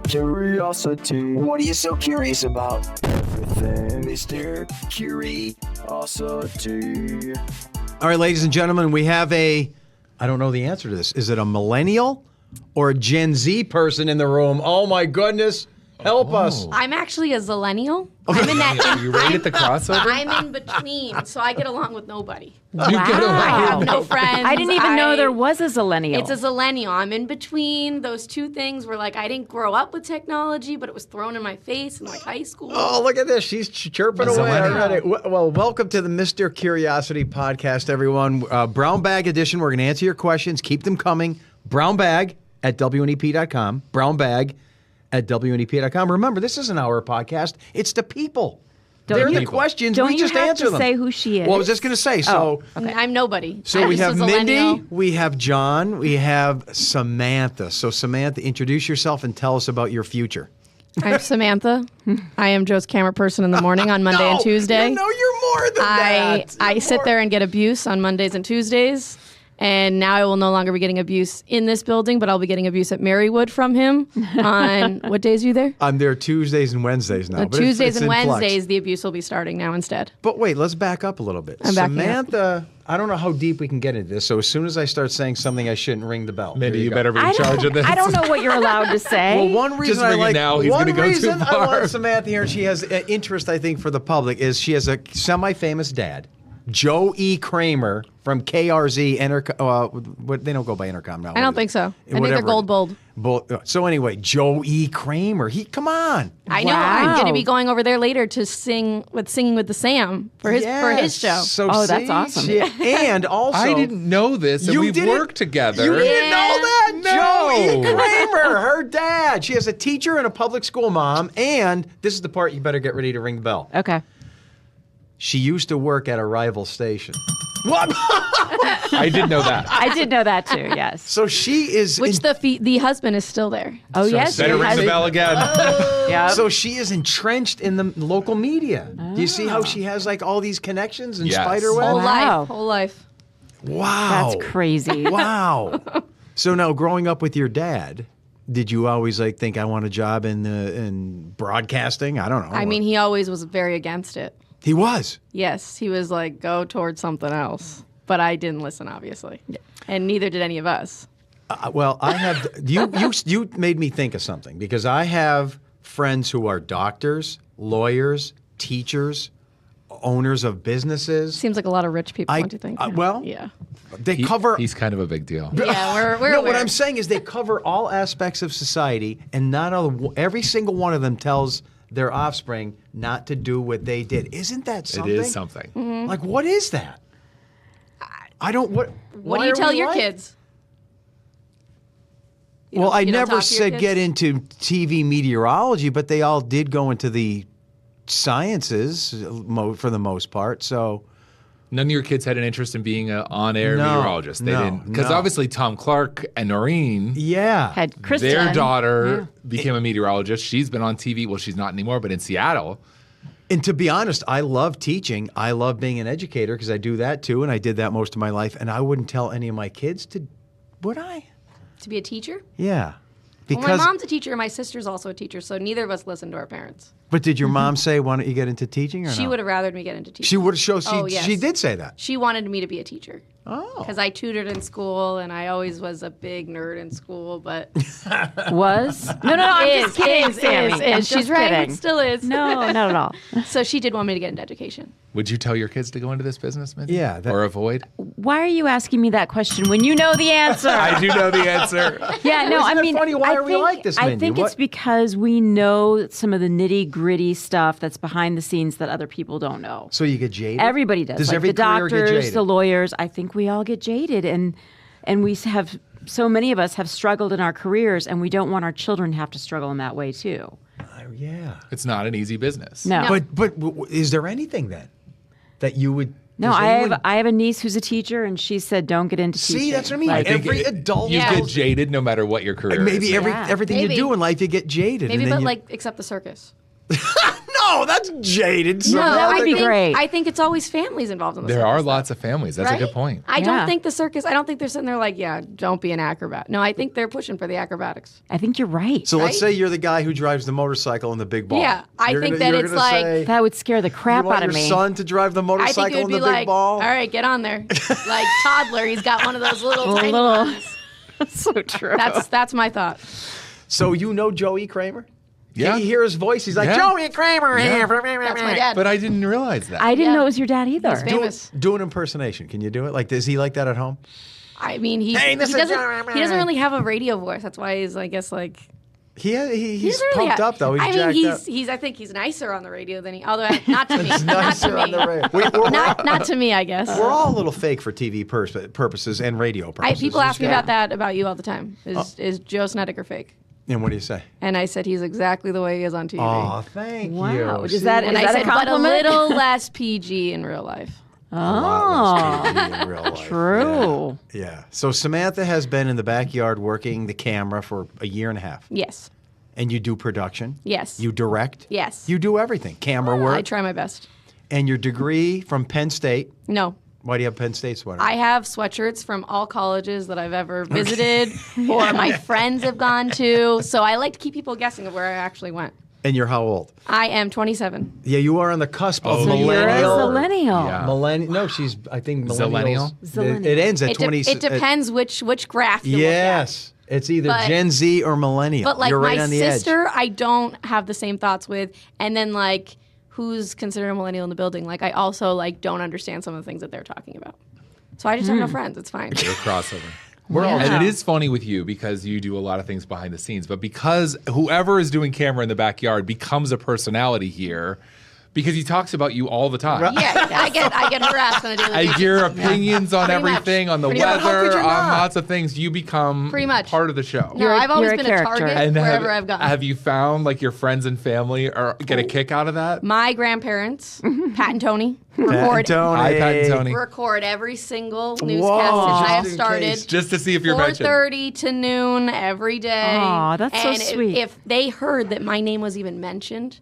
Curiosity. What are you so curious about? Everything, Mr. Curiosity. All right, ladies and gentlemen, we have I don't know the answer to this. Is it a millennial or a Gen Z person in the room? Oh, my goodness. Help us. I'm actually a Zillennial. I'm in that. Are you right at the crossover? I'm in between, so I get along with nobody. You get away. I have no friends. I didn't even know there was a Zillennial. It's a Zillennial. I'm in between those two things where, like, I didn't grow up with technology, but it was thrown in my face in, like, high school. Oh, look at this. She's chirping away already. Well, welcome to the Mr. Curiosity podcast, everyone. Brown Bag edition. We're going to answer your questions. Keep them coming. Brown Bag at WNEP.com. Brown Bag at WNEP.com. Remember, this isn't our podcast. It's the people. They're the questions. We just answer them. Don't you have to say who she is? Well, I was just going to say. So, Okay. I'm nobody. So I'm we just have a Zillennial. Mindi, we have John, we have Samantha. So Samantha, introduce yourself and tell us about your future. I'm Samantha. I am Joe's camera person in the morning on Monday and Tuesday. No, you're more than that. I sit there and get abuse on Mondays and Tuesdays. And now I will no longer be getting abuse in this building, but I'll be getting abuse at Marywood from him on, what days are you there? I'm there Tuesdays and Wednesdays now. But Tuesdays it's and in flux. Wednesdays, the abuse will be starting now instead. But wait, let's back up a little bit. I'm backing up. Samantha, I don't know how deep we can get into this. So as soon as I start saying something, I shouldn't ring the bell. Mindy, you go. better be in charge of this. I don't know what you're allowed to say. Well, one reason Just I ring it like now, he's one gonna go too reason I far. want Samantha here, and she has interest, I think, for the public, is she has a semi-famous dad, Joe E. Kramer from KRZ. They don't go by Intercom now. I don't think so. I think they're Gold Bold. So anyway, Joe E. Kramer. Come on. I know. I'm going to be going over there later to Singing with the Sam for his show. So that's awesome. And also, I didn't know this, and we've worked together. You didn't know that? No. Joe E. Kramer, her dad. She has a teacher and a public school mom, and this is the part you better get ready to ring the bell. Okay. She used to work at a rival station. What? I did know that. I did know that too, yes. So she is... Which the husband is still there. Oh, yes. Better ring the bell again. Yeah. So she is entrenched in the local media. Do you see how she has like all these connections and Yes. spiderweb? Whole life. Wow. That's crazy. Wow. So now growing up with your dad, did you always like think I want a job in broadcasting? I don't know. I mean, he always was very against it. He was. Yes, he was like, go towards something else. But I didn't listen, obviously. Yeah. And neither did any of us. Well, I have you made me think of something because I have friends who are doctors, lawyers, teachers, owners of businesses. Seems like a lot of rich people, don't you think? Yeah. They cover. He's kind of a big deal. Yeah, we're No, aware. what I'm saying is they cover all aspects of society, and every single one of them tells their offspring not to do what they did. Isn't that something? It is something. Mm-hmm. Like, what is that? I don't. What do you tell your like? kids? Well, I you don't never talk to your said kids? get into TV meteorology, but they all did go into the sciences for the most part. So None of your kids had an interest in being an on-air No, meteorologist. They no, didn't, because no. obviously Tom Clark and Noreen, Had Kristen. their daughter became a meteorologist. She's been on TV. Well, she's not anymore, but in Seattle. And to be honest, I love teaching. I love being an educator because I do that too, and I did that most of my life. And I wouldn't tell any of my kids to, would I? To be a teacher? Yeah. Well, my mom's a teacher and my sister's also a teacher, so neither of us listen to our parents. But did your mom say, why don't you get into teaching or She no? would have rathered me get into teaching. She would have shown, yes. she did say that. She wanted me to be a teacher. Oh. Because I tutored in school, and I always was a big nerd in school, but... Was? No, I'm just kidding, Sammy. I'm She's just right, kidding. it still is. No, not at all. So she did want me to get into education. Would you tell your kids to go into this business, Mindy? Yeah, or avoid? Why are you asking me that question when you know the answer? I do know the answer. Yeah, no, Isn't I that mean, funny? Why I are we think, like this, I Mindy? think What- it's because we know some of the nitty-gritty stuff that's behind the scenes that other people don't know. So you get jaded? Everybody does. Does Like every the career get doctors, jaded? the lawyers. I think we all get jaded, and we have so many of us have struggled in our careers, and we don't want our children to have to struggle in that way too. Yeah. It's not an easy business. No, But is there anything then that you would... no. does anyone- I have a niece who's a teacher, and she said, "Don't get into teaching." See, that's what I mean. I think Every adult... You Yeah. get jaded no matter what your career Maybe is. everything you Maybe. do in life, you get jaded. Maybe, and then but you- like, except the circus. No, that's jaded. No, that would be great. I think it's always families involved in the circus. There are though. lots of families. That's a good Right? point. I Yeah. don't think the circus, I don't think they're sitting there like, yeah, don't be an acrobat. No, I think they're pushing for the acrobatics. I think you're right. So let's Right? say you're the guy who drives the motorcycle in the big ball. Yeah, I You're think gonna- that you're it's gonna like- say, That would scare the crap you want out of your me. son to drive the I think motorcycle it in would the be big like, ball. all right, get on there. Like toddler, he's got one of those little tiny ones. So true. That's my thought. So you know Joey Kramer? Yeah. Can you hear his voice? He's like, Yeah. Joey Kramer. Yeah. That's my dad. But I didn't realize that. I didn't Yeah. know it was your dad either. He's famous. Do an impersonation. Can you do it? Like, is he like that at home? I mean, he this is doesn't John- he doesn't really have a radio voice. That's why he's, I guess, like He's doesn't really pumped have- up though. He's I mean, jacked up. he's I think he's nicer on the radio than he. Although not to me, not Nicer to on me, the radio. not to me. I guess. We're all a little fake for TV purposes and radio purposes. People ask me Just about that about you all the time. Is Joe Snedeker fake? And what do you say? And I said he's exactly the way he is on TV. Oh, thank Wow. you. Is See, that- And is I that a said, but a compliment? little less PG in real life. a lot less Oh, TV in real life. true. Yeah. So Samantha has been in the backyard working the camera for a year and a half. Yes. And you do production. Yes. You direct. Yes. You do everything. Camera work. I try my best. And your degree from Penn State. No. Why do you have Penn State sweater? I have sweatshirts from all colleges that I've ever visited or my friends have gone to. So I like to keep people guessing of where I actually went. And you're how old? I am 27. Yeah, you are on the cusp of Oh, So you're a millennial. Zillennial. Yeah. Millennial. No, she's. I think millennials. Zillennial. It ends at It, 20. it depends which graph you look at. Yes, it's either But- Gen Z or millennial. But like You're right my on the sister, I don't have the same thoughts with. And then like who's considered a millennial in the building? Like I also like don't understand some of the things that they're talking about. So I just have no friends. It's fine. Your crossover. We're all. And it is funny with you because you do a lot of things behind the scenes, but because whoever is doing camera in the backyard becomes a personality here because he talks about you all the time. Yeah, I get harassed on a daily I basis. hear opinions on Pretty much. everything, on the Pretty much. How could weather, you on not? lots of things. You become Pretty much. part of the show. No, You're a- I've always you're a been character. a target And wherever I've gone. have you found like your friends and family or get a kick out of that? My grandparents, Pat and Tony, Pat and record Tony. Hi, Pat and Tony. record every single newscast Whoa, since I have just in started. case. Just to see if you're mentioned. 4:30 to noon every day. Aw, that's so and sweet. If they heard that my name was even mentioned,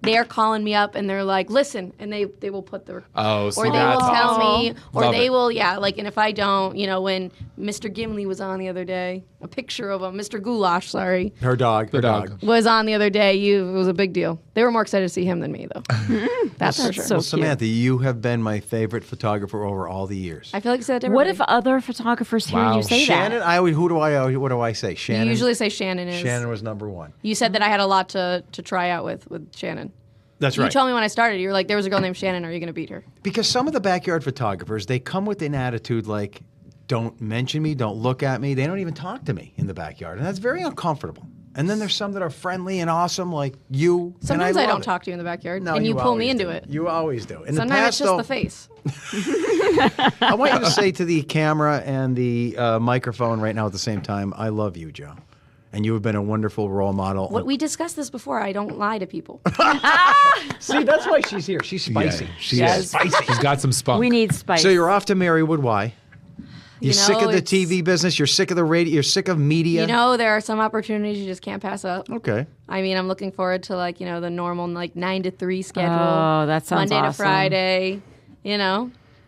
they're calling me up and they're like, "Listen," and they will put the Oh, so or they that's will tell awesome. me, or Love they it. will, yeah. Like, and if I don't, when Mr. Gimli was on the other day, a picture of him, Mr. Goulash, sorry, Her dog. The dog. was on the other day. It was a big deal. They were more excited to see him than me, though. That's for sure. so Well, Samantha, you have been my favorite photographer over all the years. I feel like I said it to What everybody. if other photographers hear Wow. you say Shannon, that? what do I say? Shannon. You usually say Shannon is. Shannon was number one. You said that I had a lot to try out with Shannon. That's You right. told me when I started, you were like, there was a girl named Shannon. Are you going to beat her? Because some of the backyard photographers, they come with an attitude like, don't mention me, don't look at me. They don't even talk to me in the backyard. And that's very uncomfortable. And then there's some that are friendly and awesome like you. Sometimes and I love don't it. talk to you in the backyard, No, and you pull me always into do. it. You always do. In Sometimes the it's past, just the face. I want you to say to the camera and the microphone right now at the same time, I love you, Joe. And you have been a wonderful role model. What we discussed this before. I don't lie to people. See, that's why she's here. She's spicy. Yeah, she Yes. is spicy. She's got some spunk. We need spice. So you're off to Marywood. Why? You're You sick know, of the it's- TV business. You're sick of the radio. You're sick of media. There are some opportunities you just can't pass up. Okay. I mean, I'm looking forward to the normal 9 to 3 schedule. Oh, that sounds Monday to awesome. Friday.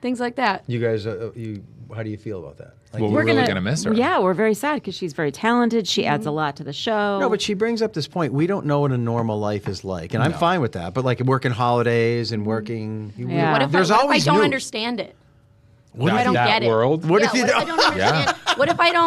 Things like that. You guys, how do you feel about that? Like, Well, we're really going to miss her. Yeah, we're very sad because she's very talented. She adds a lot to the show. no, but she brings up this point. We don't know what a normal life is like, and I'm fine with that. But like working holidays and working, Yeah. What if, there's what if always I don't news. understand it? What I don't that get it? world? What if you what if I don't? don't understand?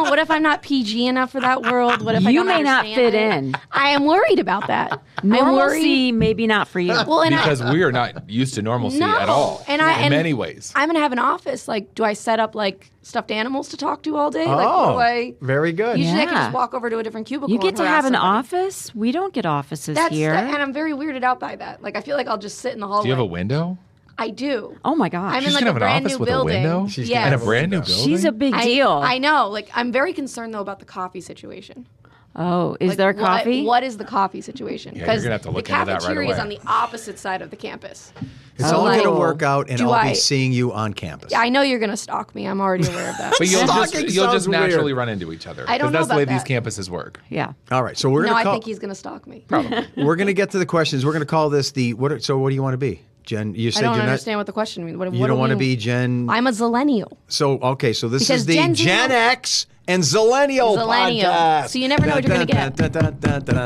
What if I'm not PG enough for that world? What if I You don't may not understand fit it? in. I am worried about that. I'm worried. Normalcy, maybe not for you. Well, and Because we are not used to normalcy No. at all. And I- in and many ways. I'm gonna have an office. Like, do I set up like stuffed animals to talk to all day? Like, Oh, what do I? very good. Usually, I can Yeah. just walk over to a different cubicle. You get and to harass have an somebody. office. We don't get offices That's here. and I'm very weirded out by that. Like, I feel like I'll just sit in the hallway. Do you have a window? I do. Oh my gosh. I'm in She's like gonna a have an brand office new with a building. window? She's Yes. gonna And a brand new building? She's a big deal. I know. Like, I'm very concerned though about the coffee situation. Oh, is there coffee? What is the coffee situation? Yeah, you're gonna have to look the into that right cafeteria is away. on the opposite side of the campus. It's So, all like, going to work out, and do I'll be I- seeing you on campus. Yeah, I know you're going to stalk me. I'm already aware of that. But you'll Stalking just sounds naturally weird. run into each other. I don't know That's the way about these that. campuses work. Yeah. All right, so we're No, going I to think he's going to stalk me. we're going to get to the questions. We're going to call this the what? So what do you want to be, Jen? You I said don't you're understand what the question means. What You do don't want to mean? be Jen. I'm a Zillennial. So okay, so this Because is the Gen Z Gen don't- X and Zillennial Zillennial. podcast. So you never know what you're gonna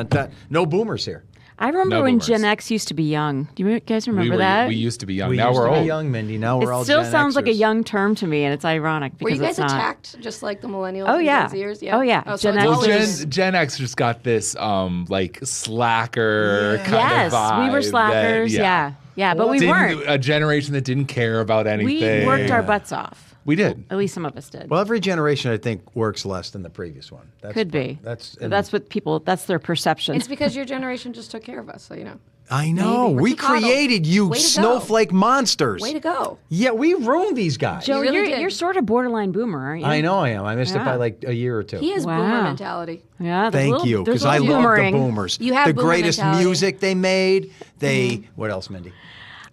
get. No boomers here. I remember No when boomers. Gen X used to be young. Do you guys remember we that? We used to be young. We now used we're to be old. young, Mindy. Now we're all it still Gen sounds like a Xers. young term to me, and it's ironic Were because you guys it's not. attacked just like the millennials? Oh, and yeah. Gen Zers? Oh, yeah. Oh, so Gen it's X Well, always- Gen X just got this like slacker kind Yes, of vibe. we were that- slackers. Yeah. But we Didn't- weren't. a generation that didn't care about anything. We worked our butts off. We did. At least some of us did. Well, every generation, I think, works less than the previous one. That's Could be. That's what people. That's their perception. It's because your generation just took care of us, so you know. I know. Maybe. We We're too coddled. created you, Way to go. snowflake monsters. Way to go. Yeah, we ruined these guys. Joe, really you're, did. you're sort of borderline boomer, aren't you? I know I am. I missed it by Yeah. like a year or two. He has Wow. boomer mentality. Yeah. there's a Thank little- you, there's because a I little love the boomering. boomers. You have the boomer greatest mentality. music they made. They what else, Mindy?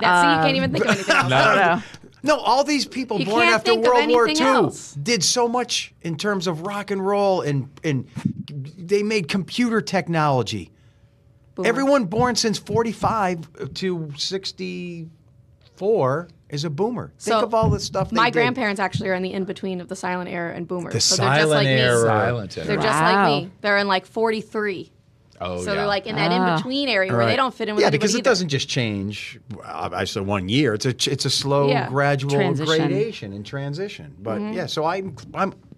That, see, you can't even think of anything else. I don't know. No, all these people You born can't after think of World War anything II else. did so much in terms of rock and roll, and they made computer technology. Boomer. Everyone born since 45 to 64 is a boomer. Think So, of all the stuff they My did. grandparents actually are in the in-between of the silent era and boomers. The so they're just silent like era. me. Silent era. They're just like Wow. me. They're in like 43. Oh, So yeah. they're like in that in-between area where Right. they don't fit in with yeah, anybody because it either. doesn't just change. I said 1 year. It's a slow, Yeah. gradual Transition. gradation and transition. But Mm-hmm. yeah, so I'm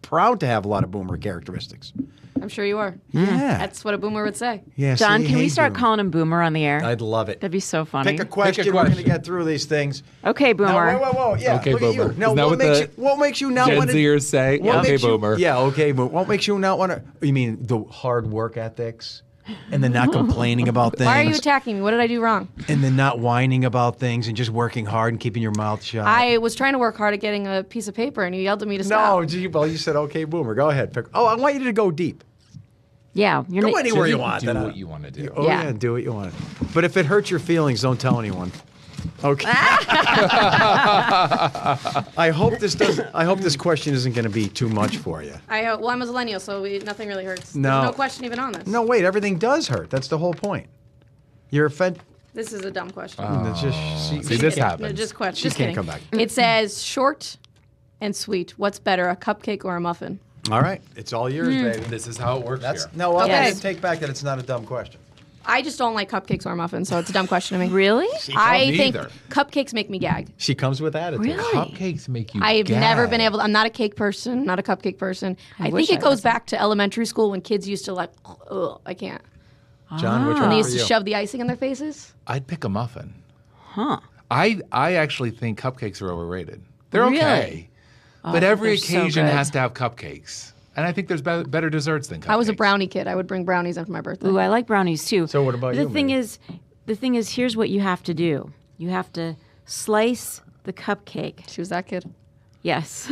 proud to have a lot of boomer characteristics. I'm sure you are. Yeah, That's what a boomer would say. yeah. John, see, can we hey, start boomer. calling him Boomer on the air? I'd love it. That'd be so funny. Pick a question. We're going to get through these things. Okay, Boomer. No, whoa. Yeah, Okay, look at boomer. you. Now, Isn't that what what makes the you? What makes you not Gen want to? Zers say? What Okay, makes you- boomer. Yeah, okay, boomer. What makes you not want to? You mean the hard work ethics, and then not complaining about things, Why are you attacking me? What did I do wrong? and then not whining about things, and just working hard and keeping your mouth shut. I was trying to work hard at getting a piece of paper, and you yelled at me to No, stop. you said okay, boomer. Go ahead. Pick. Oh, I want you to go deep. Yeah. You're Go not- anywhere So you want. Do then what you want to do. Oh Yeah. yeah, do what you want. But if it hurts your feelings, don't tell anyone. Okay. I hope this question isn't going to be too much for you. Well, I'm a Zillennial, so nothing really hurts. No. There's no question even on this. No, wait. Everything does hurt. That's the whole point. You're offended. This is a dumb question. It's just See, this No, happens. just question. She Just can't kidding. come back. It says short and sweet. What's better, a cupcake or a muffin? All right. It's all yours, baby. This is how it works That's here. no. I'm Okay. going to take back that it's not a dumb question. I just don't like cupcakes or muffins, so it's a dumb question to me. Really? I Me think either. cupcakes make me gag. She comes with attitude. Really? Cupcakes make you I've gag. never been able to, I'm not a cake person, not a cupcake person. I wish think it I goes wasn't. back to elementary school when kids used to like, ugh, I can't. John, which When one they for used to you? shove the icing in their faces. I'd pick a muffin. Huh. I actually think cupcakes are overrated. They're Really? okay, but think every they're so occasion good. has to have cupcakes, and I think there's better desserts than cupcakes. I was a brownie kid. I would bring brownies in for my birthday. Ooh, I like brownies too. So what about the you, thing Mindy? the thing is, here's what you have to do. You have to slice the cupcake. She was that kid. Yes.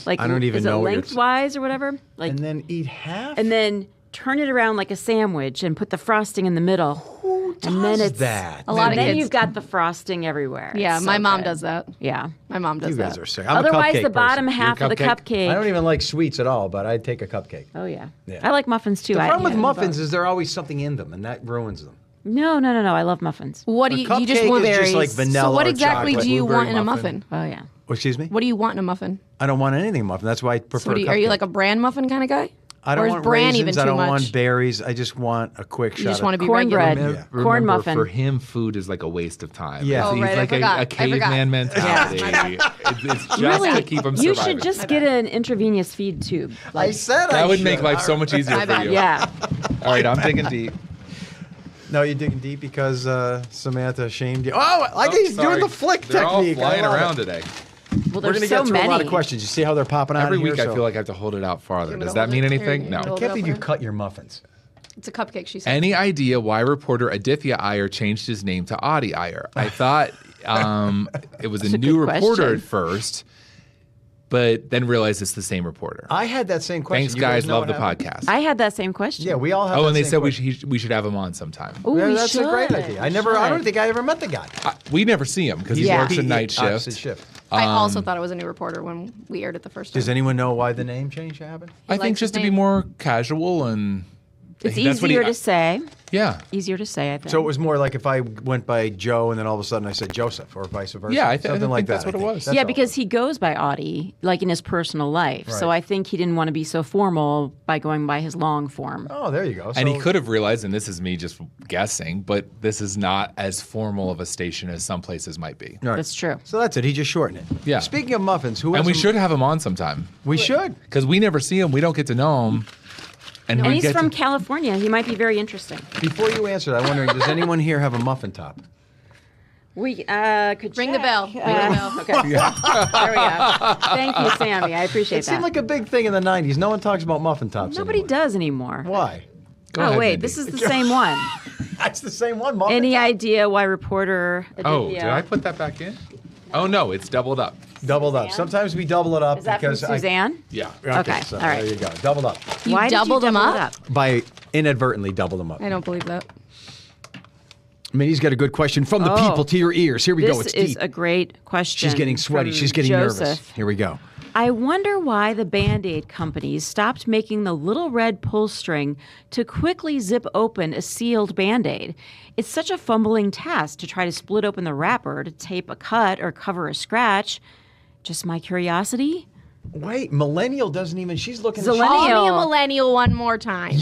Like I don't even is know it what you're- lengthwise or whatever. Like And then eat half. and then turn it around like a sandwich and put the frosting in the middle. Who does and then it's that? A lot and of then kids. you've got the frosting everywhere. Yeah, It's my so mom good. does that. Yeah. My mom does You guys that. are sick. I'm a Otherwise, cupcake the bottom person. half of the cupcake? cupcake. I don't even like sweets at all, but I'd take a cupcake. Oh yeah. Yeah. I like muffins too. The problem with yeah. muffins is there always something in them, and that ruins them. No. I love muffins. What do A you just cupcake want is just berries? like vanilla So what or exactly chocolate, do you blueberry want in a muffin. muffin? Oh yeah. Oh, excuse me? What do you want in a muffin? I don't want anything muffin. That's why I prefer So what are you cupcake. like a bran muffin kind of guy? I don't or is want bran raisins. even too I don't much? want berries. I just want a quick You shot just of want to be Cornbread. regular. Yeah. Corn Remember, muffin. For him, food is like a waste of time. Yeah. He's Oh, right, I like forgot. a I caveman forgot. mentality. It's just to keep him You surviving. should just get an intravenous feed tube. I said That I would make should. life so much easier My for bad. you. Yeah. All right, I'm digging deep. No, you're digging deep because Samantha shamed you. Oh, like he's sorry. doing the flick They're technique. all flying I love around it. today. Well, We're there's going to so get through many. a lot of questions. You see how they're popping out Every here? week I So- feel like I have to hold it out farther. You Does want that me mean to hold it? anything? Here, No. you I hold can't it believe up you for cut your muffins. It's a cupcake, she said. Any idea why reporter Aditya Iyer changed his name to Adi Iyer? I thought it was a new good reporter question. at first. but then realized it's the same reporter. I had that same question. Thanks, You guys. know Love the what happened? podcast. I had that same question. Yeah, we all have. Oh, that and they same said question. we should have him on sometime. Ooh, Yeah, we that's a great should. idea. We I don't should. think I ever met the guy. We never see him because he Yeah. works a night Opposite shift. I also thought it was a new reporter when we aired it the first time. Does anyone know why the name change happened? I think likes just his to be name. more casual and It's that's what he- easier to say. Yeah. Easier to say, I think. So it was more like if I went by Joe and then all of a sudden I said Joseph or vice versa. Yeah, I something think like that's that. what it I think. was. That's yeah, all. because he goes by Audie, like in his personal life. So Right. I think he didn't want to be so formal by going by his long form. Oh, there you go. And he So- could have realized, and this is me just guessing, but this is not as formal of a station as some places might be. All right. That's true. So that's it. He just shortened it. Yeah. Speaking of muffins, who And we has a- should have him on sometime We should. because we never see him. We don't get to know him. And, And we he's get from to- California. He might be very interesting. Before you answer that, I'm wondering, does anyone here have a muffin top? We could Ring the check. bell. Ring the bell. Okay. There we go. Thank you, Sammy. I appreciate It that. seemed like a big thing in the 90s. No one talks about muffin tops Nobody anymore. does anymore. Why? Go Oh, ahead, wait. Mindy. This is the same one. That's the same one, muffin Any top. idea why reporter Oh, Aditya- did I put that back in? Oh, no, it's doubled up. Doubled up. Suzanne? Sometimes we double it up Is that from because Suzanne? Yeah. Okay, So all right. there you go. Doubled up. You Why doubled did you them double up? it up? By inadvertently double them up. I don't believe that. Minnie's got a good question from the Oh. people to your ears. Here we go. This It's is deep. a great question. She's getting sweaty. from She's getting nervous. Joseph. Here we go. I wonder why the Band-Aid companies stopped making the little red pull string to quickly zip open a sealed Band-Aid. It's such a fumbling task to try to split open the wrapper to tape a cut or cover a scratch. Just my curiosity. Wait, Millennial doesn't even, she's looking Zillennial. Call me a Millennial. millennial one more time.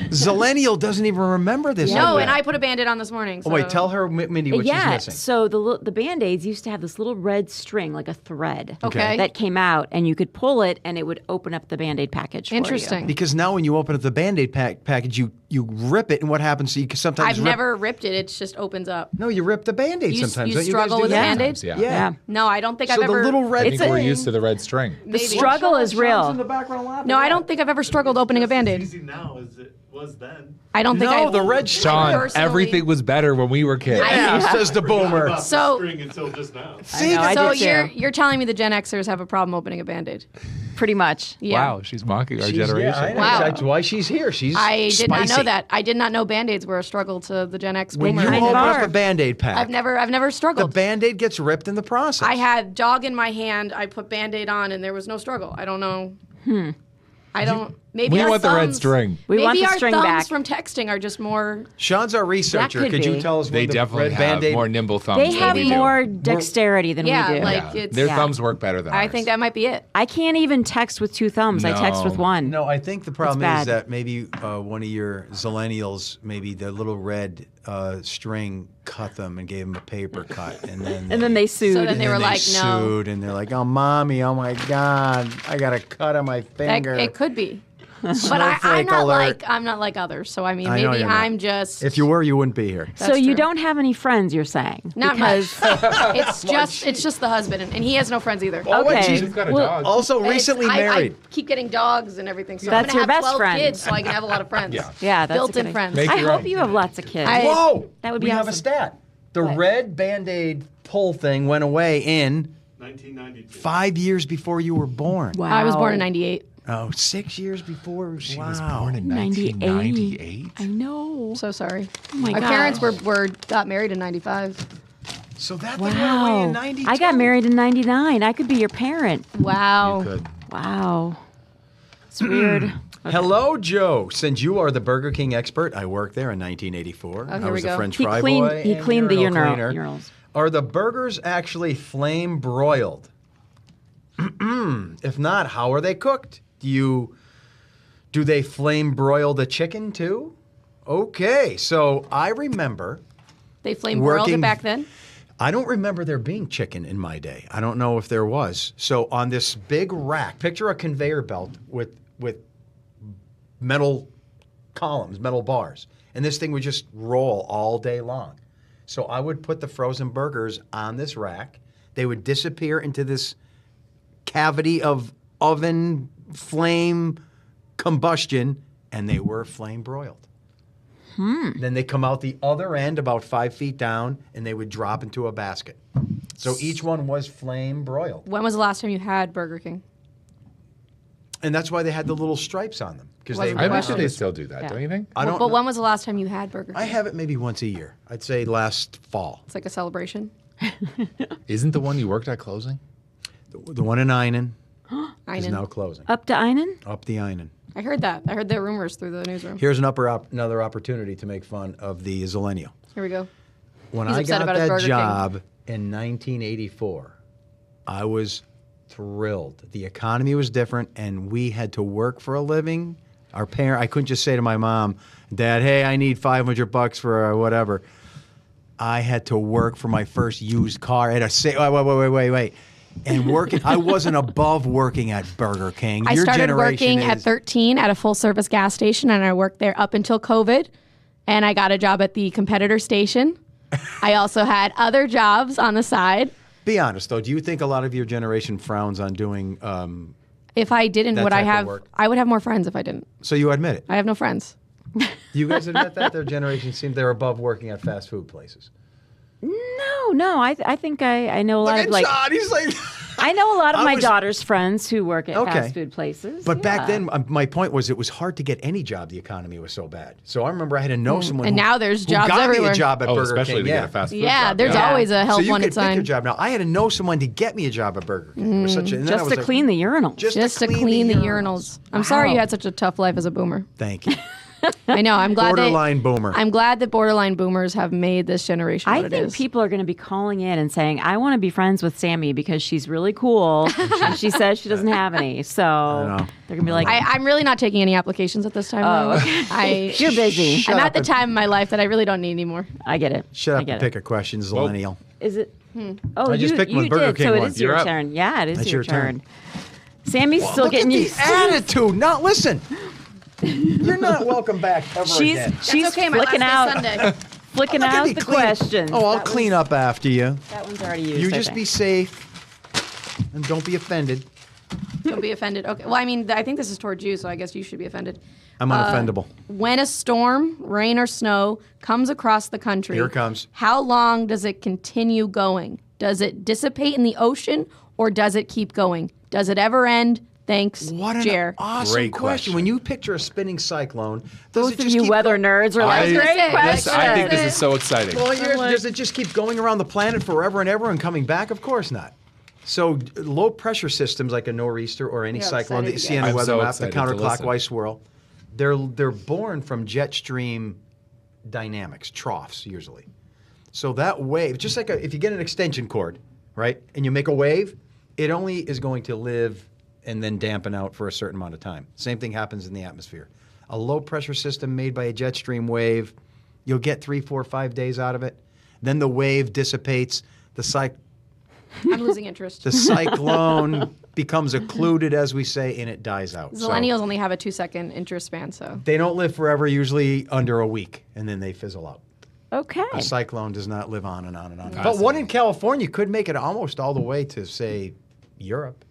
Zillennial doesn't even remember this. no, yet. and I put a Band-Aid on this morning. So. Oh, wait, tell her, Mindy, what she's Yeah, missing. so the Band-Aids used to have this little red string, like a thread, Okay. that came out, and you could pull it, and it would open up the Band-Aid package for you. Interesting. Because now when you open up the Band-Aid package, you rip it, and what happens? So you can sometimes I've rip- never ripped it. It just opens up. No, you rip the Band-Aid You- sometimes. you don't guys struggle do with that? Band-Aids? Yeah. Yeah. No, I don't think So I've the ever. little red I think thing. we're used to the red string. The struggle is real. No, I don't think I've ever struggled opening a As Band-Aid. easy now as it was then. I don't think No, I. the red Sean, personally- everything was better when we were kids. Yeah, says the boomer. About So- the string until just now. See, know, I So did too. you're telling me the Gen Xers have a problem opening a Band-Aid? Pretty much. Yeah. Wow, she's mocking our She's- generation. Yeah, I know. Wow. That's why she's here. She's I did not know spicy. that. I did not know Band-Aids were a struggle to the Gen X When boomer. you Kind of open up are. a Band-Aid pack, I've never the struggled. Band-Aid gets ripped in the process. I had dog in my hand. I put Band-Aid on, and there was no struggle. I don't know. I don't. Maybe We our want the red thumbs- string. We maybe want the our string thumbs back. from texting are just more. Sean's our researcher. could Could you be. tell us They when the definitely red have Band-Aid? more nimble thumbs They than have we do. more dexterity than Yeah, we do. like Yeah. it's. Their Yeah. thumbs work better than ours. I think that might be it. I can't even text with two thumbs. I text No. with one. No, I think the problem bad. is that maybe one of your Zillennials, maybe the little red string cut them and gave them a paper cut, and then they sued. So then they were like, no. sued, and they're like, "Oh, mommy, oh my God, I got a cut on my That, finger." it could be. But Snowflake I'm not like others. So I mean, I know maybe you're not. I'm just. If you were, you wouldn't be here. so That's you true. don't have any friends, you're saying? Not because much. It's just the husband, and he has no friends either. Oh, wait, okay. she's got a Well, dog. also And recently I married. keep getting dogs and everything. So That's I'm your gonna have best 12 friend. kids, so I can have a lot of friends. Yeah. Yeah, that's a Built-in good friends. Make I your hope own. you have lots of kids. Whoa! That would be we have a awesome. stat. The What? red Band-Aid pull thing went away in 1992. 5 years before you were born. Wow. I was born in '98, Oh, 6 years before. She wow. was born in 98. 1998. I know. so sorry. Oh my My gosh. parents got married in '95. So that thing went away in Wow. 92. I got married in 99. I could be your parent. Wow. Good. Wow. It's weird. Hello, Joe. Since you are the Burger King expert, I worked there in 1984. Oh, here I was we a go. French He fry cleaned- boy. he and cleaned the urinal urinal- cleaner. urinals. Are the burgers actually flame broiled? If not, how are they cooked? Do they flame broil the chicken too? Okay, so I remember. They flame broiled it Working- back then. I don't remember there being chicken in my day. I don't know if there was. So on this big rack, picture a conveyor belt with metal columns, metal bars, and this thing would just roll all day long. So I would put the frozen burgers on this rack. They would disappear into this cavity of oven flame combustion, and they were flame broiled. Then they come out the other end about 5 feet down, and they would drop into a basket. So each one was flame broiled. When was the last time you had Burger King? And that's why they had the little stripes on them. Because Wasn't I the bet you question. they still do that, Yeah. don't you think? I don't But know. when was the last time you had Burger King? I have it maybe once a year. I'd say last fall. It's like a celebration. Isn't the one you worked at closing? The one in Einen is Einen. now closing. Up to Einen? Up the Einen. I heard that. I heard the rumors through the newsroom. Here's another opportunity to make fun of the Zillennial. Here we go. When He's I upset got about his that Burger King. job in 1984, I was thrilled. The economy was different, and we had to work for a living. I couldn't just say to my mom, Dad, hey, I need $500 for whatever. I had to work for my first used car. I had to say, wait. And working, I wasn't above working at Burger King. I Your started generation working at is- 13 at a full service gas station, and I worked there up until COVID. And I got a job at the competitor station. I also had other jobs on the side. Be honest, though. Do you think a lot of your generation frowns on doing? If I didn't, That would I type of have? work. I would have more friends if I didn't. So you admit it? I have no friends. You guys admit that their generation seemed they're above working at fast food places. No. I think I know a lot of like John. He's like. I know a lot of I my was- daughter's friends who work at Okay. fast food places. But back Yeah. then, my point was it was hard to get any job. The economy was so bad. So I remember I had to know someone. And who- now there's who jobs got me everywhere. a job at Oh, Burger especially King. to yeah. get a fast food Yeah, job. there's Yeah. always a help So you wanted could pick your sign. job. Now I had to know someone to get me a job at Burger King. It was such a, and then I just was to like, clean the urinals. just Just to clean the urinals. I'm sorry you had such a tough life as a boomer. Thank you. I know. I'm glad Borderline boomer. I'm glad that borderline boomers have made this generation what I it think is. people are going to be calling in and saying, I want to be friends with Sammy because she's really cool. and she says she doesn't have any. So know. they're going to be like, I'm really not taking any applications at this time. though. you're busy. Shut I'm up at the and- time in my life that I really don't need anymore. I get it. Shut I up get and it. pick a question, Zillennial. Is it? Oh, I just you, picked one you Burger did. King So it one. is You're your up. turn. Yeah, it is That's your your turn. turn. Sammy's still Look getting at the used. attitude. Now listen. You're not welcome back ever She's again. she's okay. My flicking last out day Sunday. flicking Look at out me the clean- questions. Oh, I'll That clean up after you. That one's already used. You I just think. be safe and don't be offended. Don't be offended. Okay. Well, I mean, I think this is towards you, so I guess you should be offended. I'm unoffendable. When a storm, rain or snow, comes across the country, Here it comes. How long does it continue going? Does it dissipate in the ocean or does it keep going? Does it ever end? Thanks, What an Jer. awesome Great question. question. When you picture a spinning cyclone, does Both it of just you keep weather nerds are like, was gonna great say, question. I think this is so exciting. Well, does it just keep going around the planet forever and ever and coming back? Of course not. So low pressure systems like a nor'easter or any Yeah, cyclone that you excited see on to the I'm weather so map, the excited to counterclockwise swirl, they're born from jet stream dynamics, troughs usually. So that wave, just like if you get an extension cord, right, and you make a wave, it only is going to live and then dampen out for a certain amount of time. Same thing happens in the atmosphere. A low pressure system made by a jet stream wave, you'll get 3, 4, 5 days out of it. Then the wave dissipates. I'm losing interest. The cyclone becomes occluded, as we say, and it dies out. So Zillennials only have a 2-second interest span, so. they don't live forever, usually under a week, and then they fizzle out. Okay. A cyclone does not live on and on and on. But one in California could make it almost all the way to, say, Europe.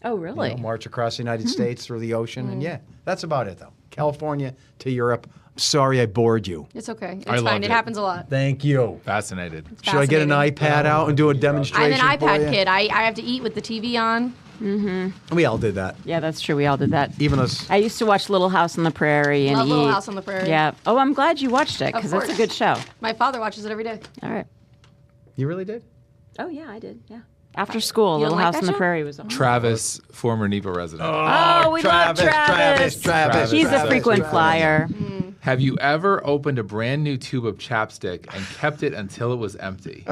Oh, You really? know, march across the United States through the ocean, and yeah, that's about it, though. California to Europe. I'm sorry I bored you. It's okay. It's I fine. loved It it. happens a lot. Thank you. Fascinated. Should I get an Fascinating. iPad out and do a I'm demonstration an for iPad you? kid. I have to eat with the TV on. We all did that. Yeah, that's true. We all did that. Even us. I used to watch Little House on the Prairie and Love eat. Little House on the Prairie. Yeah. Oh, I'm glad you watched it Of because it's a course. good show. My father watches it every day. All right. You really did? Oh yeah, I did. Yeah. After school, You don't Little like House that on the show? Prairie was on. Travis, former NEPA resident. Oh, we love Travis. Travis. He's a Travis, frequent Travis. flyer. Have you ever opened a brand new tube of chapstick and kept it until it was empty?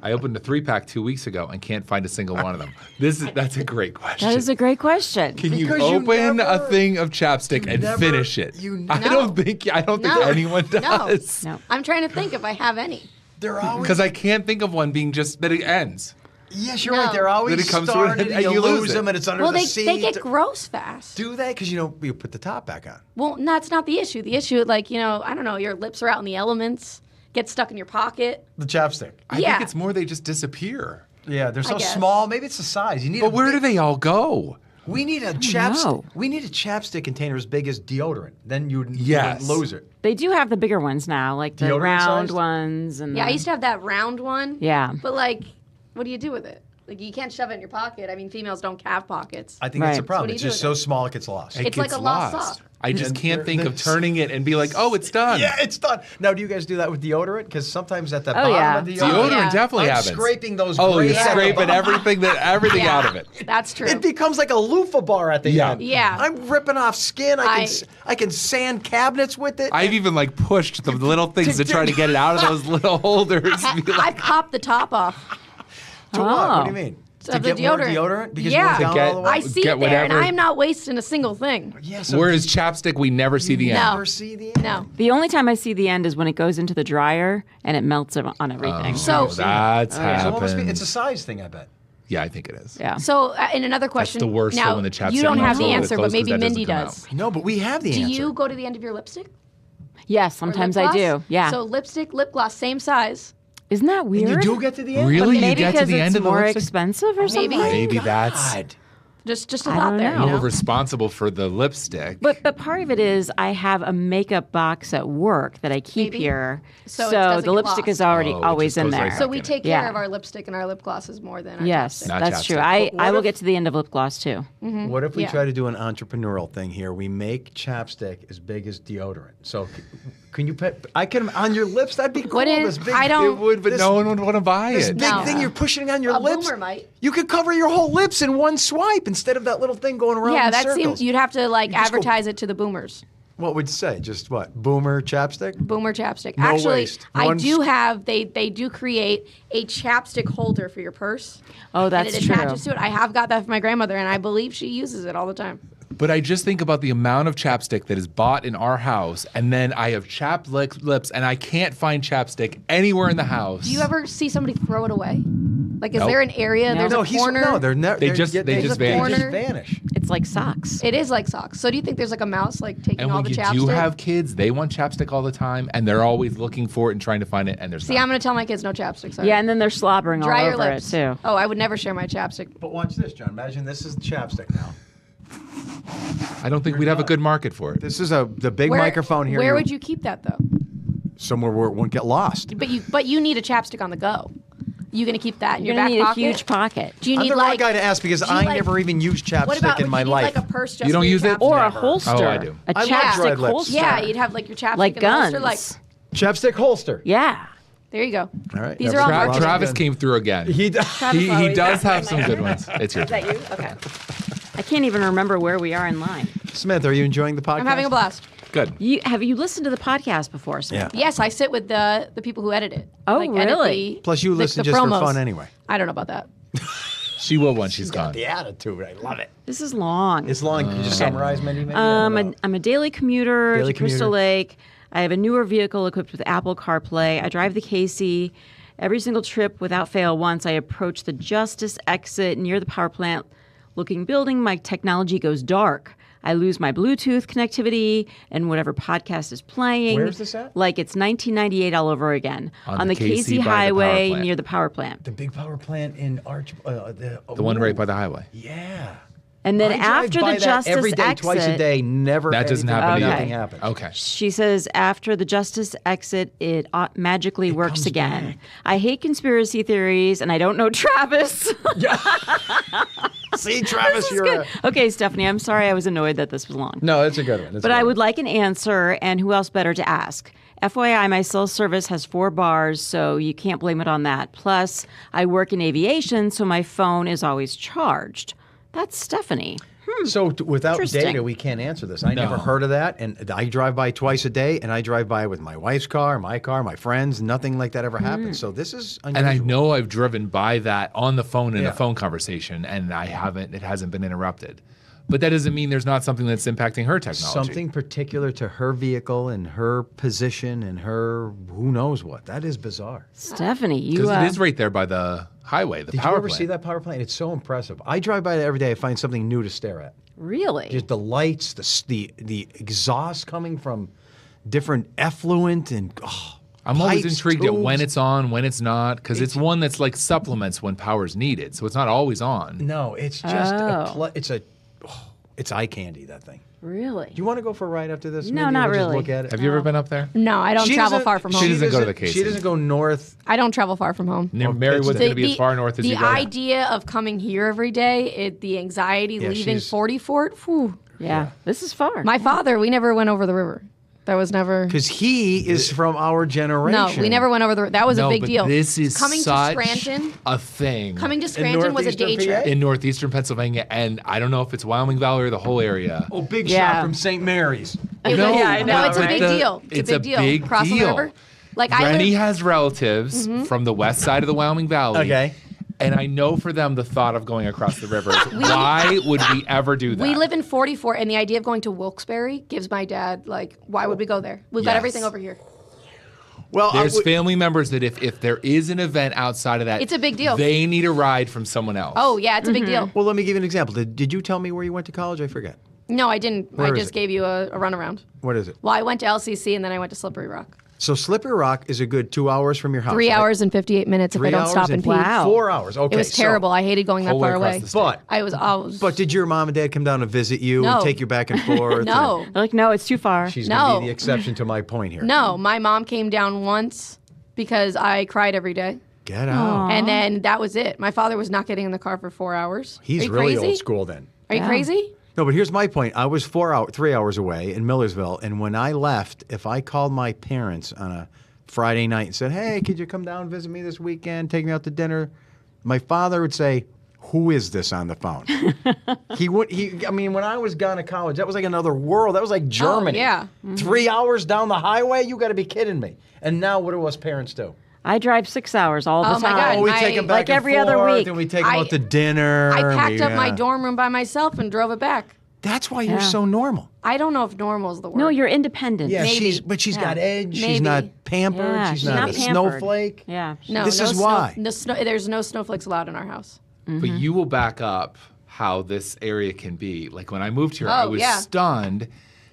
I opened a 3-pack 2 weeks ago and can't find a single one of them. That's a great question. That is a great question. Can you Because you open never- a thing of chapstick and never- finish it? you I No. don't think No. anyone No. does. No. I'm trying to think if I have any. They're always. Because I can't think of one being just that it ends. Yes, you're No. right. They're always Then it comes to an started end and and you you lose lose it. them and it's under Well, the they seat. get gross fast. Do they? Because you put the top back on. Well, that's not the issue. The issue, like, I don't know, your lips are out in the elements, get stuck in your pocket. The chapstick. I Yeah. think it's more they just disappear. Yeah, they're so guess. small. Maybe it's the size. You need. But where do they all go? We need a know. chapstick. We need a chapstick container as big as deodorant. Then you wouldn't Yes. lose it. They do have the bigger ones now, like the Deodorant round sized? ones and Yeah, I the- used to have that round one. Yeah. But, like, what do you do with it? Like, you can't shove it in your pocket. I mean, females don't have pockets. I think it's a Right. problem. So what do It's you just do so with it? small it gets lost. It It's like gets a lost lost. sock. I just can't think of That's- turning it and be like, oh, it's done. Yeah, it's done. Now, do you guys do that with deodorant? Because sometimes at the Oh, bottom yeah. of the Deodorant Yeah. definitely I'm happens. scraping those. Oh, you're grays at the scraping bottom. everything Yeah. out of it. That's true. It becomes like a loofah bar at the Yeah. end. Yeah. I'm ripping off skin. I can sand cabinets with it. I've even like pushed the little things to try to get it out of those little holders. Be I like, popped the top off. To what? What Oh. do you mean? So To the get more deodorant. deodorant? Because Yeah. you went To down get- all the way? I see Get it there, and whatever- I am not wasting a single thing. Yeah, so whereas chapstick, we never see the end. No. never see the end. No. The only time I see the end is when it goes into the dryer and it melts on everything. So- That's So what must be, happened. it's a size thing, I bet. Yeah, I think it is. yeah. So, in another question, the worst now, one when the chapstick you don't melts have the over the answer, clothes but 'cause maybe that doesn't Mindy come does. No, but we have the Do answer. you go to the end of your lipstick? Yes, Or sometimes lip I gloss? do. Yeah. So lipstick, lip gloss, same size. Isn't that And weird? you do get to the end? Really? You Maybe get to because the it's end of the more lipstick? expensive or something. Maybe that's God. Just a I thought don't there. know. You we're know? responsible for the lipstick. But part of it is I have a makeup box at work that I keep Maybe. here, So it so doesn't the get lipstick lost. is already Oh, it always just in goes there. right So we back take care Yeah. of our lipstick and our lip glosses more than our Yes, chapstick. Not that's chapstick. true. But I what will if- get to the end of lip gloss too. What if we Yeah. try to do an entrepreneurial thing here? We make chapstick as big as deodorant. So can you put, I can, on your lips, that'd be cool. What This if- big, I don't- It would, but this- no one would want to buy This it. big No. thing you're pushing on your A lips. boomer might. You could cover your whole lips in one swipe instead of that little thing going around Yeah, in that circles. seems you'd have to like just go- advertise it to the boomers. What would you say? Just what? Boomer chapstick? Boomer chapstick. No Actually, waste. I One do s- have. They do create a chapstick holder for your purse. Oh, that's and it true. attaches to it. I have got that for my grandmother, and I believe she uses it all the time. But I just think about the amount of chapstick that is bought in our house, and then I have chapped lips, and I can't find chapstick anywhere in the house. Do you ever see somebody throw it away? Like, is Nope. there an area? There's a corner. No, they're never. They just vanish. vanish. It's like socks. It is like socks. So do you think there's like a mouse like taking And all when the you chapstick? do have kids, they want chapstick all the time, and they're always looking for it and trying to find it, and there's See, I'm gonna tell my kids no chapstick. Sorry. Yeah, and then they're slobbering dry all your over lips it too. Oh, I would never share my chapstick. But watch this, John. Imagine this is chapstick now. I don't think we'd have a good market for it. This is the big Where- microphone here. Where would you keep that though? Somewhere where it won't get lost. But you need a chapstick on the go. You gonna keep that in You're your gonna back need pocket? a huge pocket. Do you I'm need the like wrong guy to ask because do you I like- never even used What about chapstick in would my you need, life. like a purse just You don't for your use it? chapstick? Or a Never. holster. Oh, I do. A I love chapstick dried lips. holster. Yeah, you'd have like your chapstick like and a holster, guns. Chapstick holster. Yeah. there you go. All right. These are all marketing. Travis came through again. He He does have some good ones. It's your Is that turn. you? Okay. I can't even remember where we are in line. Smith, are you enjoying the podcast? I'm having a blast. Good. Have you listened to the podcast before, Sam? Yeah. Yes, I sit with the people who edit it. Oh, edit really? Plus, you the listen just for promos. fun anyway. I don't know about that. She will when she's gone. The attitude, I love it. This is long. It's long. Can you just summarize, Mindy? Maybe? I don't know. I'm a daily commuter Daily to Crystal commuter. Lake. I have a newer vehicle equipped with Apple CarPlay. I drive the Casey. Every single trip, without fail, once I approach the Justice exit near the power plant looking building, my technology goes dark. I lose my Bluetooth connectivity and whatever podcast is playing. Where's this at? Like it's 1998 all over again. On the the Casey Casey by the power Highway plant. near the power plant. The big power plant in Arch. The one right by the highway. Yeah. And then I drive after by the that Justice every day, exit, twice a day, never. That doesn't anything- happen either. Nothing Okay. happens. Okay. she says after the Justice exit, it magically works comes again. back. I hate conspiracy theories, and I don't know Travis. See, Travis, you're Good. Okay, Stephanie, I'm sorry I was annoyed that this was long. No, that's a good one. That's But a good I one. would like an answer, and who else better to ask? FYI, my cell service has 4 bars, so you can't blame it on that. Plus, I work in aviation, so my phone is always charged. That's Stephanie. So without Interesting. data, we can't answer this. I never No. heard of that, and I drive by twice a day, and I drive by with my wife's car, my friends. Nothing like that ever happens. So this is unusual. And I know I've driven by that on the phone in Yeah. a phone conversation, and it hasn't been interrupted. But that doesn't mean there's not something that's impacting her technology. Something particular to her vehicle and her position and her who knows what. That is bizarre. Stephanie, you Because it is right there by the highway, the Did power you ever plant. see that power plant? It's so impressive. I drive by it every day. I find something new to stare at. really? Just the lights, the exhaust coming from different effluent and I'm always pipes, intrigued at when tubes. it's on, when it's not, because it's one that's like supplements when power's needed, so it's not always on. No, it's just Oh. It's eye candy, that thing. Really? Do you want to go for a ride after this? No, Mindy? not We'll just really. look at it. Have you ever been up there? No, I don't She travel doesn't- far from home. She doesn't go to the She Casey. doesn't go north. I don't travel far from home. Marywood's The- going to be as far north as you The go. idea of coming here every day, the anxiety Yeah, leaving she's- 40 Fort, whew. Yeah. This is far. My father, we never went over the river. That was never. Because he is from our generation. No, we never went over the. That was no, a big but deal. this is coming such to Scranton. a thing. Coming to Scranton was a day northeastern trip. PA? in northeastern Pennsylvania, and I don't know if it's Wyoming Valley or the whole area. Oh, big Yeah. shot from St. Mary's. It No, was- yeah, I know, No, it's a right? big deal. It's a big deal. big Crossing deal. the river. Like I Rennie live, has relatives from the west side of the Wyoming Valley. Okay. And I know for them the thought of going across the river. Why would we ever do that? we live in 44, and the idea of going to Wilkes-Barre gives my dad like, why would we go there? We've got Yes. everything over here. Well, There's family members that if there is an event outside of that, It's a big deal. They need a ride from someone else. Oh yeah, it's a big deal. well, let me give you an example. Did you tell me where you went to college? I forget. No, I didn't. Where I is just it? gave you a runaround. What is it? Well, I went to LCC and then I went to Slippery Rock. So Slippery Rock is a good 2 hours from your house. 3 right? hours and 58 minutes 3 if I don't hours stop and pee. Wow. 4 hours. Okay. It was terrible. I hated going that Whole way far across away. the state. But I was. but did your mom and dad come down to visit you No. and take you back and forth? No. They're like, no, it's too far. She's going to No. be the exception to my point here. No, my mom came down once because I cried every day. Get out. And then that was it. My father was not getting in the car for 4 hours. He's Are you really crazy? old school then. Are you Yeah. crazy? No, but here's my point. I was 3 hours away in Millersville, and when I left, if I called my parents on a Friday night and said, "Hey, could you come down and visit me this weekend? Take me out to dinner," my father would say, "Who is this on the phone?" He would. I mean, when I was gone to college, that was like another world. That was like Germany. yeah. 3 hours down the highway. You got to be kidding me. And now, what do us parents do? I drive 6 hours all the Oh, my time. God. Oh, we I- take them back Like and every other forth, week. and we take them I- out to dinner. I and packed up my yeah. dorm room by myself and drove it back. That's why you're Yeah. so normal. I don't know if normal is the word. No, you're independent. Yeah, Maybe. she's got edge. She's Maybe. not pampered. Yeah, she's she's not, not a pampered. snowflake. Yeah. No, This no is snow- why. no snow, there's no snowflakes allowed in our house. But you will back up how this area can be. Like when I moved here, I Oh, was yeah. stunned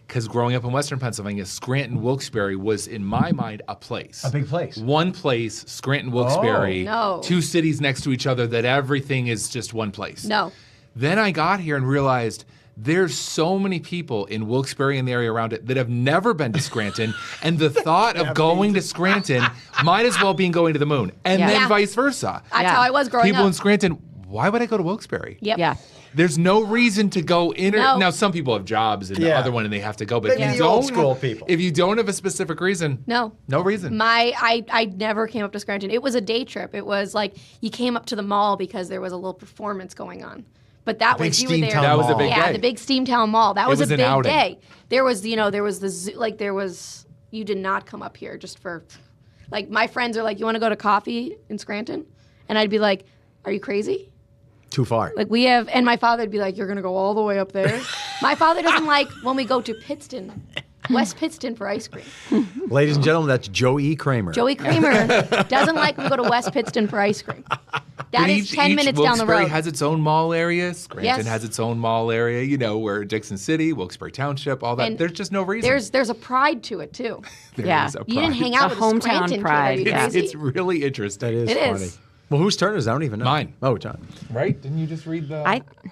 because growing up in Western Pennsylvania, Scranton, Wilkes-Barre was, in my mind, a place. A big place. One place, Scranton, Wilkes-Barre. Oh, no. Two cities next to each other that everything is just one place. No. Then I got here and realized there's so many people in Wilkes-Barre and the area around it that have never been to Scranton, and the thought of going to Scranton might as well be going to the moon, and Yeah. then Yeah. vice versa. That's Yeah. how I was growing People up. in Scranton, why would I go to Wilkes-Barre? Yep. Yeah. There's no reason to go in. No. Now, some people have jobs and the Yeah. other one, and they have to go. But Maybe if you the old don't, school people. if you don't have a specific reason, No. no reason. I never came up to Scranton. It was a day trip. It was like you came up to the mall because there was a little performance going on. But that Big was you were Steamtown there. That was a big yeah, day. the big Steamtown Mall. That was was a an big outing. day. There was the zoo, like there was you did not come up here just for like my friends are like, you want to go to coffee in Scranton? And I'd be like, are you crazy? Too far. Like we have, and my father would be like, you're gonna go all the way up there. My father doesn't like when we go to Pittston, West Pittston for ice cream. Ladies and gentlemen, that's Joe E. Kramer. Joey Kramer doesn't like when we go to West Pittston for ice cream. That But is 10 minutes down the Wilkes-Barre road. has its own mall area. Scranton Yes. has its own mall area. You know, where Dixon City, Wilkes-Barre Township, all that. And There's just no reason. There's a pride to it too. There Yeah. is a You didn't pride. hang out A with a hometown Scranton kid, pride, are you yeah. crazy? It's really interesting. That is It funny. is. Well, whose turn is it? I don't even know. Mine. Oh, John. Right? Didn't you just read the?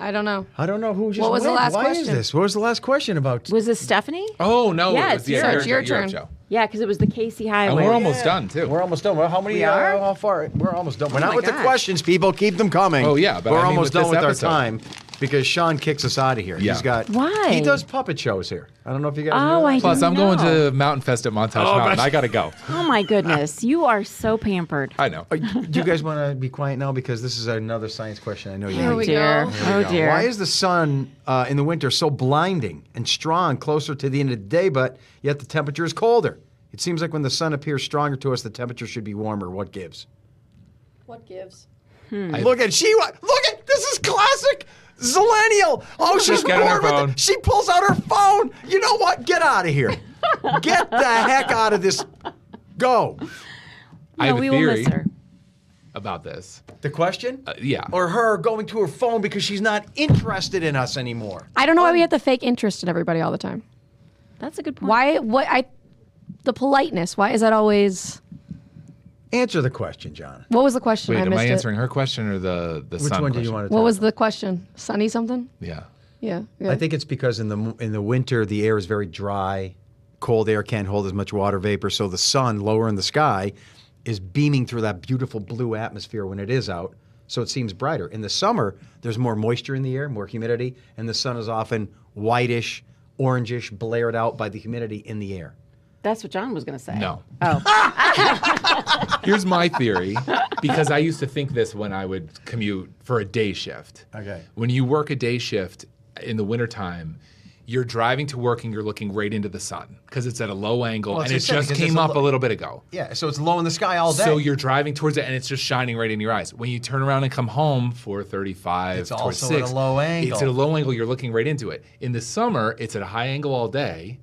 I don't know. I don't know who just What was the went. last Why is question? this? What was the last question about? Was this Stephanie? Oh no! Yeah, it was it's the yours. So it's your Europe turn. show. Yeah, because it was the Casey Highway. And we're almost done too. We're almost done. Well, how many? We are? How far? We're almost done. We're not my with the gosh. questions, people. Keep them coming. Oh, yeah, but we're I mean almost with done this with our episode. time because Sean kicks us out of here. Yeah. He's got. Why? He does puppet shows here. I don't know if you guys. Oh, knew that. I Plus, I'm going No. to Mountain Fest at Montage Mountain. I gotta go. Oh my goodness, you are so pampered. I know. Do you guys want to be quiet now because this is another science question? I know you. Here hate. we dear. go. Oh dear. Why is the sun in the winter so blinding and strong closer to the end of the day, but yet the temperature is colder? It seems like when the sun appears stronger to us, the temperature should be warmer. What gives? What gives? Look at this is classic Zillennial. Oh, she's Get on her recording with phone. it. She pulls out her phone. You know what? Get out of here. Get the heck out of this. Go. I have we a will theory miss her. about this. The question? Yeah. Or her going to her phone because she's not interested in us anymore. I don't know why we have to fake interest in everybody all the time. That's a good point. Why? The politeness. Why is that always? Answer the question, John. What was the question? Wait, I am missed I it. answering her question or the Which sun one do question? you want to What talk was the question? Sunny something? Yeah. Yeah. I think it's because in the winter the air is very dry. Cold air can't hold as much water vapor, so the sun lower in the sky is beaming through that beautiful blue atmosphere when it is out, so it seems brighter. In the summer, there's more moisture in the air, more humidity, and the sun is often whitish, orangish, blared out by the humidity in the air. That's what John was going to say. No. Oh. Here's my theory, because I used to think this when I would commute for a day shift. Okay. When you work a day shift in the wintertime, you're driving to work and you're looking right into the sun because it's at a low angle, Well, and it's it the same, just because came it's up a little bit ago. Yeah, so it's low in the sky all day. So you're driving towards it, and it's just shining right in your eyes. When you turn around and come home, 4:35, It's towards also at 6, a low angle. It's at a low angle. You're looking right into it. In the summer, it's at a high angle all day,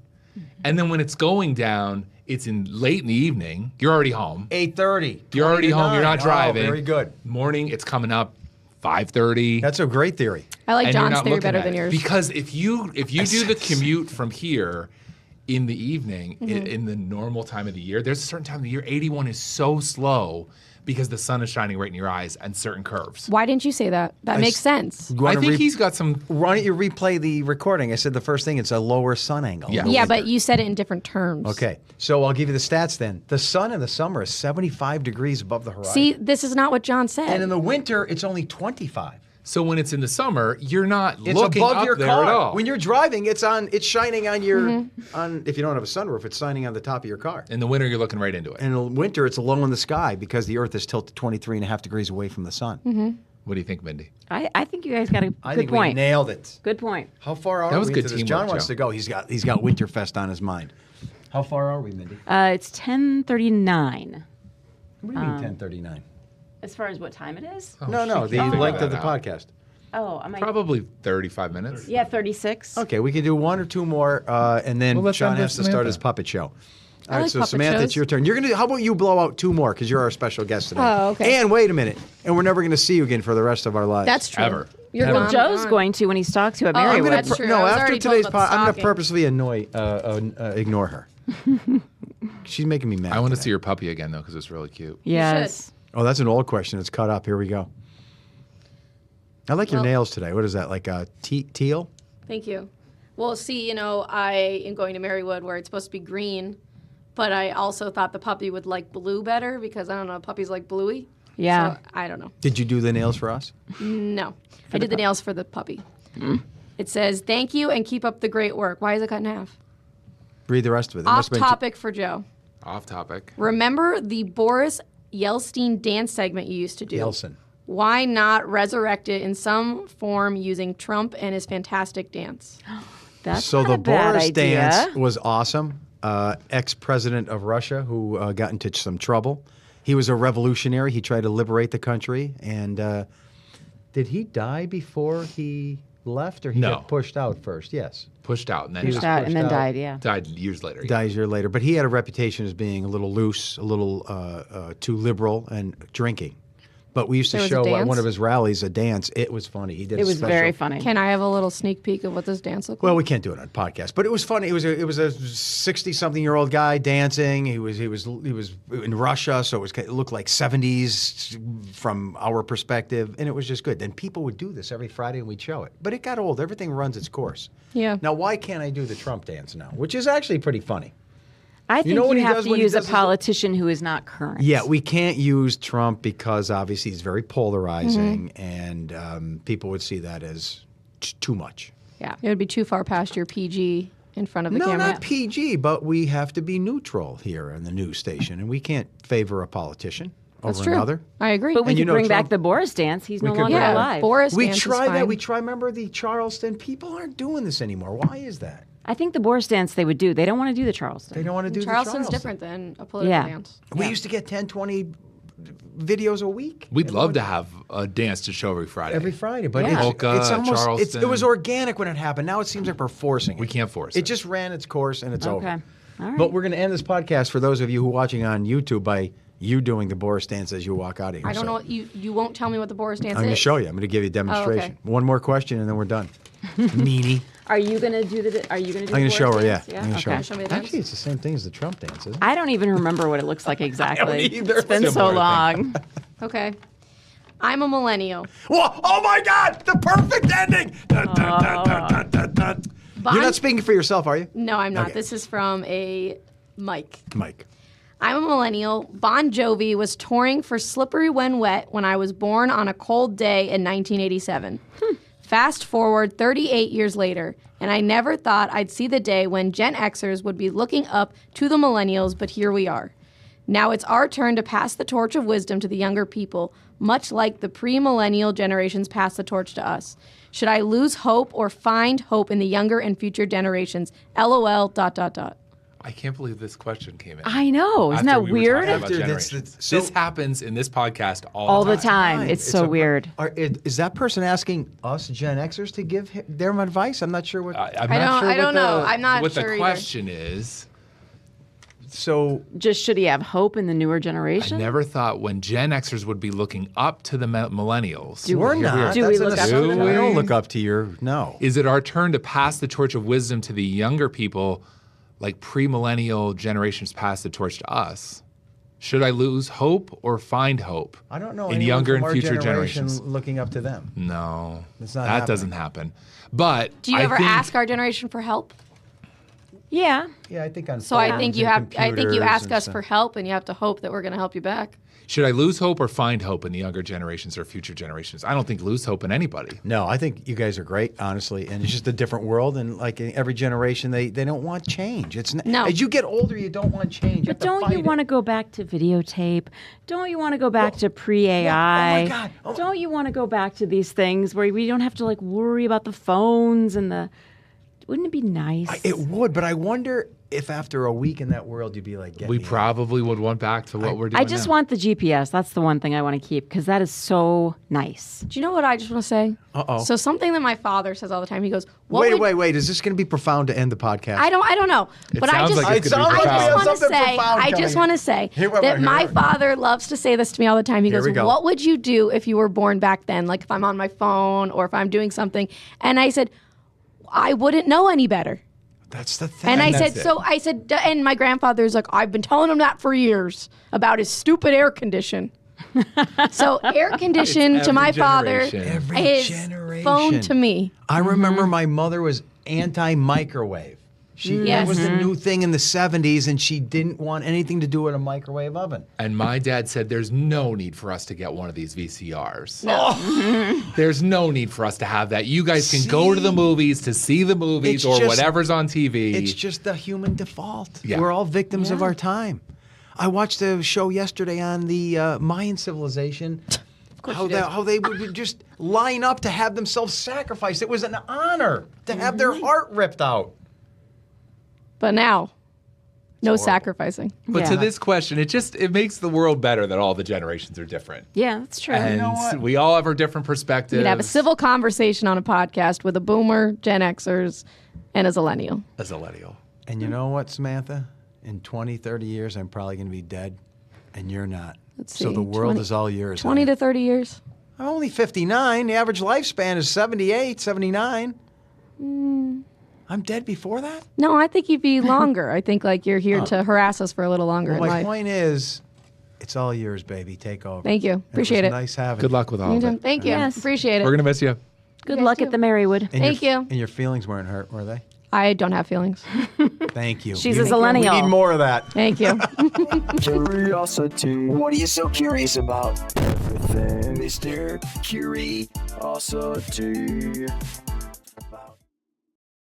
and then when it's going down, it's late in the evening. You're already home. 8:30. You're already home. You're not 29. driving. Oh, very good. Morning, it's coming up 5:30. That's a great theory. I like and you're John's not theory looking better at than it. yours. Because if you do the commute from here in the evening, Mm-hmm. in the normal time of the year, there's a certain time of the year, 81 is so slow because the sun is shining right in your eyes and certain curves. Why didn't you say that? That makes sense. You I wanna think he's got some. Why don't you replay the recording? I said the first thing, it's a lower sun angle. Yeah. in the Yeah, winter. but you said it in different terms. Okay, so I'll give you the stats then. The sun in the summer is 75 degrees above the horizon. See, this is not what John said. And in the winter, it's only 25. So when it's in the summer, you're not It's looking above up your there car. at all. When you're driving, it's shining on your, Mm-hmm. on. If you don't have a sunroof, it's shining on the top of your car. in the winter, you're looking right into it. And in the winter, it's low in the sky because the Earth is tilted 23.5 degrees away from the sun. Mm-hmm. What do you think, Mindy? I think you guys got a I good think we point. nailed it. Good point. How far are That was we good into this? teamwork, John wants Joe. to go. He's got Winterfest on his mind. How far are we, Mindy? It's 10:39. What do you mean 10:39? As far as what time it is? No, the can't length figure of the that out. podcast. Oh, am I? Probably 35 minutes. Yeah, 36. Okay, we can do one or two more, and then Well, let's Sean end has to with start Samantha. his puppet show. I All right, like so puppet Samantha, it's shows. your turn. You're gonna. How about you blow out two more because you're our special guest today. Oh, okay. And wait a minute, and we're never gonna see you again for the rest of our lives. That's true. Ever. You're Ever. gone. Joe's gone. going to when he stalks you at Oh, I'm I'm Marywood. gonna That's true. no. I was After already told today's about the pod, I'm gonna stalking. purposely ignore her. She's making me mad. I want to today. see your puppy again, though, because it's really cute. Yes. Oh, that's an old question. It's cut up. Here we go. I like your Well- nails today. What is that? Like teal? Thank you. Well, see, I am going to Marywood where it's supposed to be green, but I also thought the puppy would like blue better because I don't know, puppies like bluey. Yeah. So, I don't know. Did you do the nails for us? No. I did the nails for the puppy. It says, thank you and keep up the great work. Why is it cut in half? Read the rest of it. It Off must have been topic for Joe. Off topic. Remember the Boris Yeltsin dance segment you used to do? Yeltsin. Why not resurrect it in some form using Trump and his fantastic dance? That's So not the a bad Boris idea. dance was awesome. Ex-president of Russia who got into some trouble. He was a revolutionary. He tried to liberate the country. And did he die before he left, or he No. got pushed out first? Yes, Pushed out and then Pushed was out pushed and then out. died, yeah. died years later. Yeah. dies a year later. But he had a reputation as being a little loose, a little too liberal, and drinking. But we used to There was a show at dance? one of his rallies a dance. It was funny. He did. It a was special. very funny. Can I have a little sneak peek of what this dance looked like? Well, we can't do it on podcast, but it was funny. It was a 60-something-year-old guy dancing. He was in Russia, so it looked like 70s from our perspective, and it was just good. Then people would do this every Friday, and we'd show it. But it got old. Everything runs its course. Yeah. Now, why can't I do the Trump dance now? Which is actually pretty funny. I think know you, what he have does to when he use a does his- politician who is not current. Yeah, we can't use Trump because obviously he's very polarizing, and people would see that as too much. Yeah. It would be too far past your PG in front of the No, camera. not PG, but we have to be neutral here in the news station, and we can't favor a politician That's over true. another. I agree. But we And you could know bring Trump- back the Boris dance. He's no could longer bring- yeah, alive. Boris We dance is tried that. fine. We tried. Remember the Charleston? People aren't doing this anymore. Why is that? I think the Boris dance they would do. They don't want to do the Charleston. They don't want to do Charleston's the Charleston. different than a political Yeah. dance. We used to get 10, 20 videos a week. We'd love to have a dance to show every Friday. Every Friday, but Yeah. Polka, it's almost Charleston. it was organic when it happened. Now it seems like we're forcing it. We can't force it. it. Just ran its course and it's over. Okay. All right. But we're going to end this podcast for those of you who are watching on YouTube by you doing the Boris dance as you walk out of here. I don't So know what you won't tell me what the Boris dance I'm going to is. show you. I'm going to give you a demonstration. One more question and then we're done. Meanie. Are you gonna do the? Are you gonna do? I'm going the to show her. Boris Yeah. dance? I'm going to show Okay. her. Show me the dance. Actually, it's the same thing as the Trump dance, isn't it? I don't even remember what it looks like exactly. either. It's been so Similar thing. long. Okay. I'm a millennial. Whoa, oh my God, the perfect ending. Dun, dun, dun, dun, dun, dun, dun. You're not speaking for yourself, are you? No, I'm not. Okay. This is from a Mike. Mike. I'm a millennial. Bon Jovi was touring for Slippery When Wet when I was born on a cold day in 1987. Fast forward 38 years later, and I never thought I'd see the day when Gen Xers would be looking up to the millennials, but here we are. Now it's our turn to pass the torch of wisdom to the younger people, much like the pre-millennial generations passed the torch to us. Should I lose hope or find hope in the younger and future generations? LOL. ... I can't believe this question came in. I know. Isn't After that we were weird? talking about After that's- generations. so- This happens in this podcast All the time. It's so weird. Is that person asking us Gen Xers to give them advice? I'm not sure what. I'm I not don't- sure I don't what know. the- I'm not what sure the either. question is. So Just should he have hope in the newer I generation? never thought when Gen Xers would be looking up to the millennials. we're Here we are. not. Do we That's an look up to assumption. them? I don't look up to your. No. Is it our turn to pass the torch of wisdom to the younger people, like pre-millennial generations pass the torch to us? Should I lose hope or find hope? I don't know in anyone younger from and our future generation generations. looking up to them. No, It's not that happening. doesn't happen. But Do you I ever think, ask our generation for help? Yeah. Yeah, I think on. So I phones think you and have. I think you computers ask and us stuff. for help, and you have to hope that we're going to help you back. Should I lose hope or find hope in the younger generations or future generations? I don't think lose hope in anybody. No, I think you guys are great, honestly, and it's just a different world. And like in every generation, they don't want change. It's not, No. As you get older, you don't want change. But don't you want to go back to videotape? Don't you want to go back to pre-AI? yeah. Oh my God. Oh. Don't you want to go back to these things where we don't have to like worry about the phones and the... Wouldn't it be nice? It would, but I wonder if after a week in that world, you'd be like, get We me out. probably would want back to what we're doing I just now. want the GPS. That's the one thing I want to keep because that is so nice. Do you know what I just want to say? Uh-oh. So something that my father says all the time. He goes, what would- Wait. Is this going to be profound to end the podcast? I don't know. But I sounds just, like it's gonna be I profound. just want to Something say, profound I just coming. want to say Here we that are, my here we are. father loves to say this to me all the time. He Here goes, we go. what would you do if you were born back then? Like if I'm on my phone or if I'm doing something. And I said, I wouldn't know any better. That's the thing. And I that's said, and my grandfather's like, I've been telling him that for years about his stupid air condition. So air condition It's to my every father generation. Every is generation. phone to me. I remember my mother was anti-microwave. That Yes. was the new thing in the 70s, and she didn't want anything to do with a microwave oven. And my dad said there's no need for us to get one of these VCRs. Oh. There's no need for us to have that. You guys can go to the movies to see the movies It's or just- whatever's on TV. It's just the human default. Yeah. We're all victims of our time. I watched a show yesterday on the Mayan civilization. How they would just line up to have themselves sacrificed. It was an honor to have their heart ripped out. But now, no horrible. sacrificing. But to Yeah. this question, it makes the world better that all the generations are different. Yeah, that's true. And we all have our different perspectives. We'd have a civil conversation on a podcast with a boomer, Gen Xers, and a Zillennial. a Zillennial. And you know what, Samantha? In 20, 30 years, I'm probably going to be dead, and you're not. Let's So see, the world 20 is all yours. 20 honey. to 30 years. I'm only 59. The average lifespan is 78, 79. I'm dead before that? No, I think you'd be longer. I think like you're here to harass us for a little longer Well, in my life. point is, it's all yours, baby. Take over. Thank you. Appreciate was it. Nice having Good you. luck with all of it. Thank you. Yes. Appreciate it. We're going to miss you. Good guys luck too. at the Marywood. And Thank your, you. And your feelings weren't hurt, were they? I don't have feelings. Thank you. She's You- a Zillennial. We need more of that. Thank you. Curiosity. What are you so curious about? Everything, Mr. Curiosity.